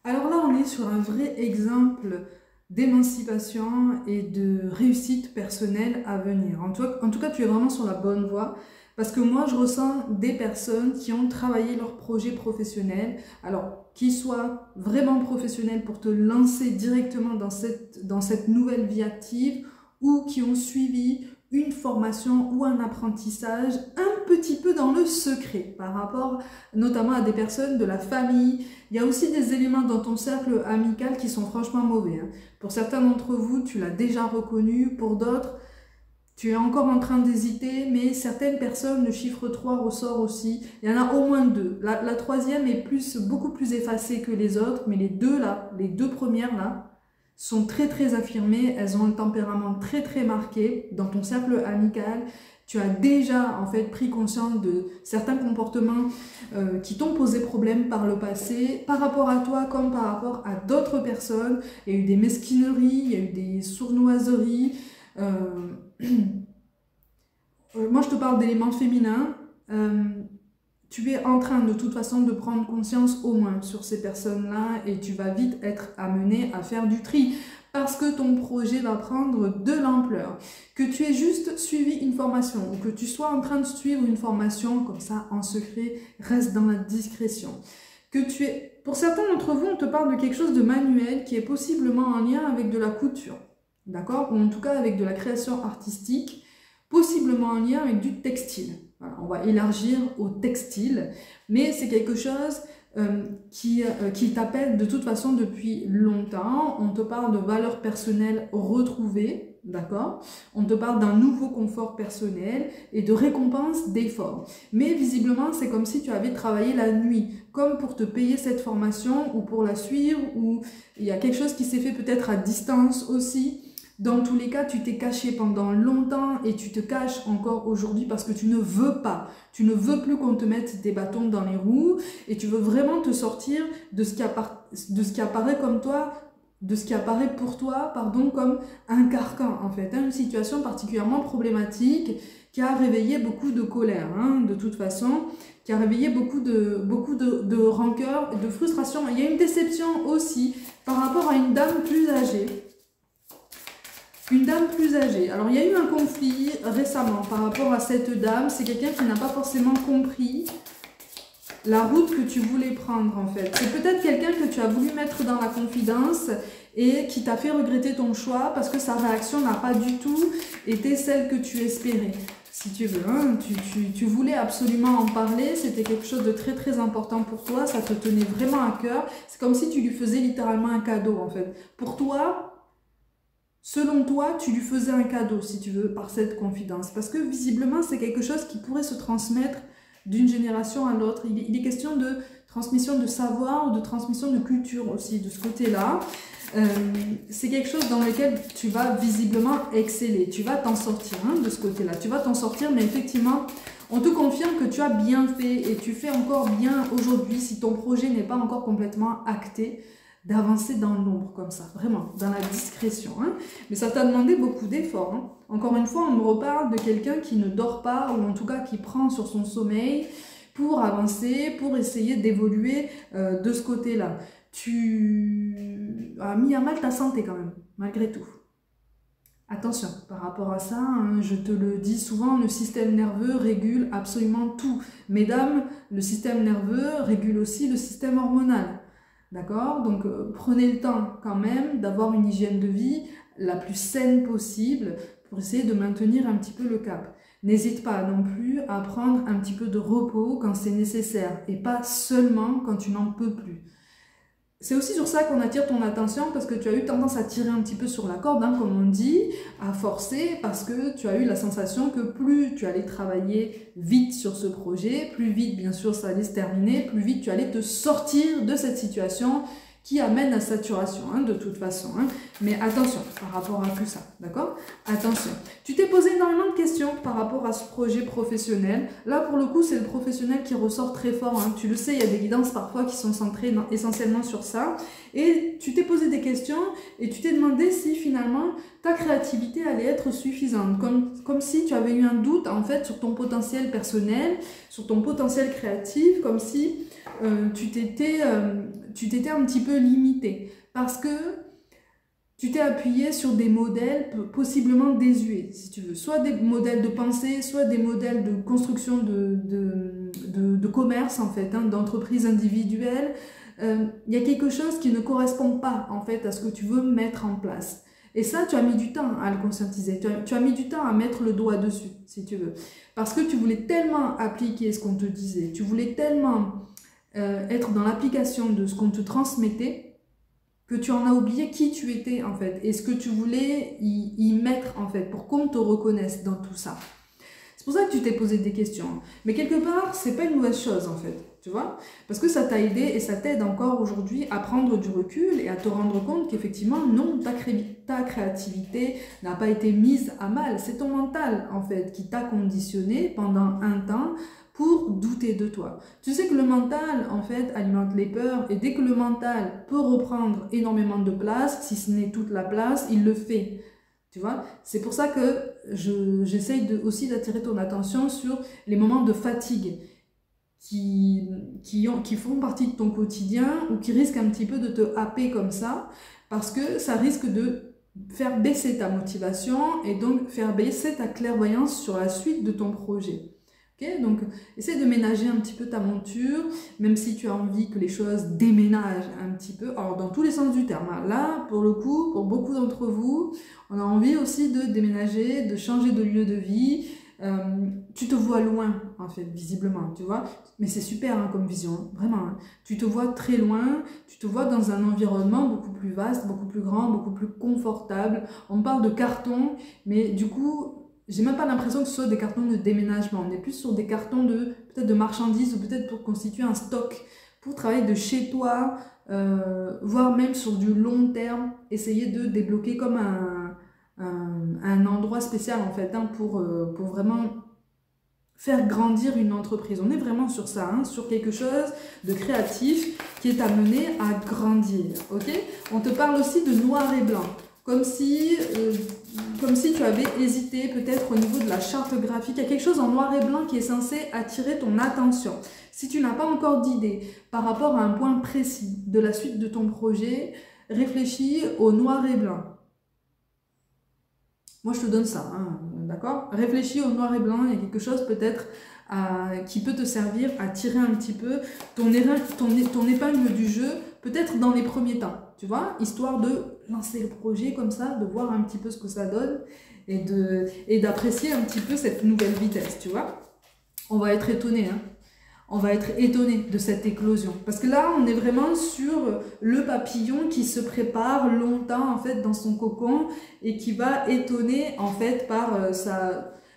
Alors là, on est sur un vrai exemple d'émancipation et de réussite personnelle à venir. En tout cas, tu es vraiment sur la bonne voie parce que moi, je ressens des personnes qui ont travaillé leur projet professionnel, alors qu'ils soient vraiment professionnels pour te lancer directement dans cette nouvelle vie active ou qui ont suivi une formation ou un apprentissage un petit peu dans le secret par rapport notamment à des personnes de la famille. Il y a aussi des éléments dans ton cercle amical qui sont franchement mauvais, hein. Pour certains d'entre vous, tu l'as déjà reconnu. Pour d'autres, tu es encore en train d'hésiter. Mais certaines personnes, le chiffre 3 ressort aussi. Il y en a au moins deux. La troisième est beaucoup plus effacée que les autres. Mais les deux là, les deux premières là, sont très affirmées. Elles ont un tempérament très marqué dans ton cercle amical. Tu as déjà en fait pris conscience de certains comportements qui t'ont posé problème par le passé, par rapport à toi comme par rapport à d'autres personnes. Il y a eu des mesquineries, il y a eu des sournoiseries. Moi je te parle d'éléments féminins. Tu es en train de toute façon de prendre conscience au moins sur ces personnes-là et tu vas vite être amené à faire du tri parce que ton projet va prendre de l'ampleur. Que tu aies juste suivi une formation ou que tu sois en train de suivre une formation comme ça en secret, reste dans la discrétion. Pour certains d'entre vous, on te parle de quelque chose de manuel qui est possiblement en lien avec de la couture, d'accord? Ou en tout cas avec de la création artistique, possiblement en lien avec du textile. Voilà, on va élargir au textile, mais c'est quelque chose qui t'appelle de toute façon depuis longtemps. On te parle de valeurs personnelles retrouvées, d'accord? On te parle d'un nouveau confort personnel et de récompense d'efforts. Mais visiblement, c'est comme si tu avais travaillé la nuit, comme pour te payer cette formation ou pour la suivre, ou il y a quelque chose qui s'est fait peut-être à distance aussi. Dans tous les cas, tu t'es caché pendant longtemps et tu te caches encore aujourd'hui parce que tu ne veux pas. Tu ne veux plus qu'on te mette des bâtons dans les roues et tu veux vraiment te sortir de ce qui apparaît comme toi, de ce qui apparaît pour toi, pardon, comme un carcan en fait. Une situation particulièrement problématique qui a réveillé beaucoup de colère, hein, de toute façon, qui a réveillé beaucoup de rancœur et de frustration. Il y a une déception aussi par rapport à une dame plus âgée. Une dame plus âgée. Alors, il y a eu un conflit récemment par rapport à cette dame. C'est quelqu'un qui n'a pas forcément compris la route que tu voulais prendre, en fait. C'est peut-être quelqu'un que tu as voulu mettre dans la confidence et qui t'a fait regretter ton choix parce que sa réaction n'a pas du tout été celle que tu espérais. Si tu veux, hein, tu voulais absolument en parler, c'était quelque chose de très important pour toi, ça te tenait vraiment à cœur. C'est comme si tu lui faisais littéralement un cadeau, en fait. Pour toi, selon toi, tu lui faisais un cadeau, si tu veux, par cette confidence. Parce que visiblement, c'est quelque chose qui pourrait se transmettre d'une génération à l'autre. Il est question de transmission de savoir ou de transmission de culture aussi, de ce côté-là. C'est quelque chose dans lequel tu vas visiblement exceller. Tu vas t'en sortir, hein, de ce côté-là. Tu vas t'en sortir, mais effectivement, on te confirme que tu as bien fait et tu fais encore bien aujourd'hui si ton projet n'est pas encore complètement acté, d'avancer dans l'ombre comme ça, vraiment, dans la discrétion, hein. Mais ça t'a demandé beaucoup d'efforts, hein. Encore une fois, on me reparle de quelqu'un qui ne dort pas, ou en tout cas qui prend sur son sommeil pour avancer, pour essayer d'évoluer de ce côté-là. Tu as mis à mal ta santé quand même, malgré tout. Attention, par rapport à ça, hein, je te le dis souvent, le système nerveux régule absolument tout. Mesdames, le système nerveux régule aussi le système hormonal. D'accord? Donc, prenez le temps quand même d'avoir une hygiène de vie la plus saine possible pour essayer de maintenir un petit peu le cap. N'hésite pas non plus à prendre un petit peu de repos quand c'est nécessaire et pas seulement quand tu n'en peux plus. C'est aussi sur ça qu'on attire ton attention parce que tu as eu tendance à tirer un petit peu sur la corde, hein, comme on dit, à forcer parce que tu as eu la sensation que plus tu allais travailler vite sur ce projet, plus vite bien sûr ça allait se terminer, plus vite tu allais te sortir de cette situation qui amène à saturation, hein, de toute façon. Hein. Mais attention par rapport à tout ça, d'accord? Attention. Tu t'es posé énormément de questions par rapport à ce projet professionnel. Là, pour le coup, c'est le professionnel qui ressort très fort. Hein. Tu le sais, il y a des guidances parfois qui sont centrées essentiellement sur ça. Et tu t'es posé des questions et tu t'es demandé si finalement ta créativité allait être suffisante. Comme si tu avais eu un doute en fait sur ton potentiel personnel, sur ton potentiel créatif, comme si tu t'étais un petit peu limité parce que tu t'es appuyé sur des modèles possiblement désuets, si tu veux. Soit des modèles de pensée, soit des modèles de construction de commerce, en fait, hein, d'entreprise individuelle. Il y a quelque chose qui ne correspond pas, en fait, à ce que tu veux mettre en place. Et ça, tu as mis du temps à le conscientiser. Tu as mis du temps à mettre le doigt dessus, si tu veux. Parce que tu voulais tellement appliquer ce qu'on te disait, tu voulais tellement être dans l'application de ce qu'on te transmettait, que tu en as oublié qui tu étais en fait et ce que tu voulais y mettre en fait pour qu'on te reconnaisse dans tout ça. C'est pour ça que tu t'es posé des questions. Mais quelque part, c'est pas une mauvaise chose en fait, tu vois, parce que ça t'a aidé et ça t'aide encore aujourd'hui à prendre du recul et à te rendre compte qu'effectivement, non, ta créativité n'a pas été mise à mal. C'est ton mental en fait qui t'a conditionné pendant un temps pour douter de toi. Tu sais que le mental, en fait, alimente les peurs et dès que le mental peut reprendre énormément de place, si ce n'est toute la place, il le fait. Tu vois? C'est pour ça que j'essaye aussi d'attirer ton attention sur les moments de fatigue qui font partie de ton quotidien ou qui risquent un petit peu de te happer comme ça parce que ça risque de faire baisser ta motivation et donc faire baisser ta clairvoyance sur la suite de ton projet. Donc, essaie de ménager un petit peu ta monture, même si tu as envie que les choses déménagent un petit peu, alors dans tous les sens du terme. Là, pour le coup, pour beaucoup d'entre vous, on a envie aussi de déménager, de changer de lieu de vie. Tu te vois loin, en fait, visiblement, tu vois. Mais c'est super hein, comme vision, hein, vraiment. Hein. Tu te vois très loin, tu te vois dans un environnement beaucoup plus vaste, beaucoup plus grand, beaucoup plus confortable. On parle de carton, mais du coup... J'ai même pas l'impression que ce soit des cartons de déménagement. On est plus sur des cartons peut-être de marchandises ou peut-être pour constituer un stock, pour travailler de chez toi, voire même sur du long terme, essayer de débloquer comme un endroit spécial en fait, hein, pour vraiment faire grandir une entreprise. On est vraiment sur ça, hein, sur quelque chose de créatif qui est amené à grandir. Ok ? On te parle aussi de noir et blanc. Comme si tu avais hésité peut-être au niveau de la charte graphique. Il y a quelque chose en noir et blanc qui est censé attirer ton attention. Si tu n'as pas encore d'idée par rapport à un point précis de la suite de ton projet, réfléchis au noir et blanc. Moi, je te donne ça, hein, d'accord? Réfléchis au noir et blanc, il y a quelque chose peut-être qui peut te servir à tirer un petit peu ton épingle du jeu, peut-être dans les premiers temps, tu vois, histoire de lancer le projet comme ça, de voir un petit peu ce que ça donne et d'apprécier un petit peu cette nouvelle vitesse, tu vois. On va être étonné, hein. On va être étonné de cette éclosion. Parce que là, on est vraiment sur le papillon qui se prépare longtemps, en fait, dans son cocon et qui va étonner, en fait, par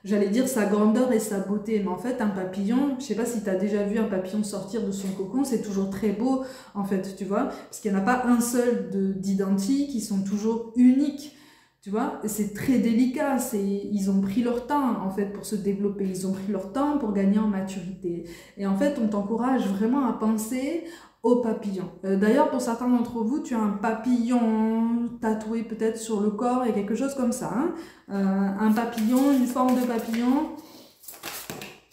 j'allais dire sa grandeur et sa beauté. Mais en fait, un papillon, je sais pas si tu as déjà vu un papillon sortir de son cocon, c'est toujours très beau, en fait, tu vois. Parce qu'il n'y en a pas un seul d'identique, ils sont toujours uniques. Tu vois, c'est très délicat, ils ont pris leur temps en fait pour se développer, ils ont pris leur temps pour gagner en maturité. Et en fait, on t'encourage vraiment à penser au papillon. D'ailleurs, pour certains d'entre vous, tu as un papillon tatoué peut-être sur le corps, il y a quelque chose comme ça. Hein, un papillon, une forme de papillon,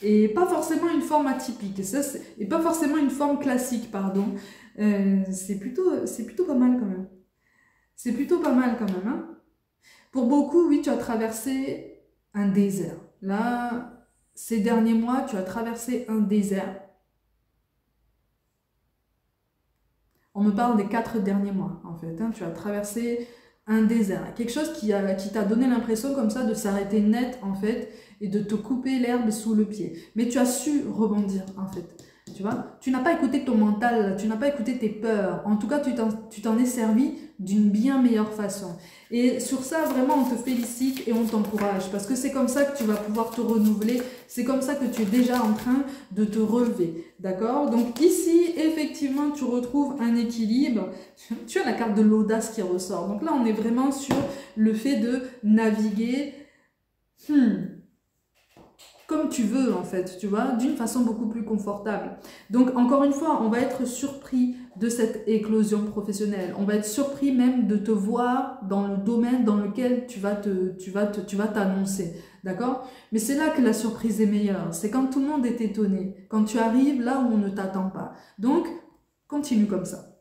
et pas forcément une forme atypique, et pas forcément une forme classique, pardon. C'est plutôt pas mal quand même. C'est plutôt pas mal quand même, hein. Pour beaucoup, oui, tu as traversé un désert. Là, ces derniers mois, tu as traversé un désert. On me parle des 4 derniers mois, en fait. Hein. Tu as traversé un désert. Quelque chose qui t'a donné l'impression comme ça de s'arrêter net, en fait, et de te couper l'herbe sous le pied. Mais tu as su rebondir, en fait. Tu vois, tu n'as pas écouté ton mental, tu n'as pas écouté tes peurs. En tout cas, tu t'en es servi d'une bien meilleure façon. Et sur ça, vraiment, on te félicite et on t'encourage. Parce que c'est comme ça que tu vas pouvoir te renouveler. C'est comme ça que tu es déjà en train de te relever. D'accord? Donc ici, effectivement, tu retrouves un équilibre. Tu as la carte de l'audace qui ressort. Donc là, on est vraiment sur le fait de naviguer. comme tu veux en fait, tu vois, d'une façon beaucoup plus confortable. Donc encore une fois, on va être surpris de cette éclosion professionnelle. On va être surpris même de te voir dans le domaine dans lequel tu vas t'annoncer, d'accord? Mais c'est là que la surprise est meilleure. C'est quand tout le monde est étonné, quand tu arrives là où on ne t'attend pas. Donc, continue comme ça.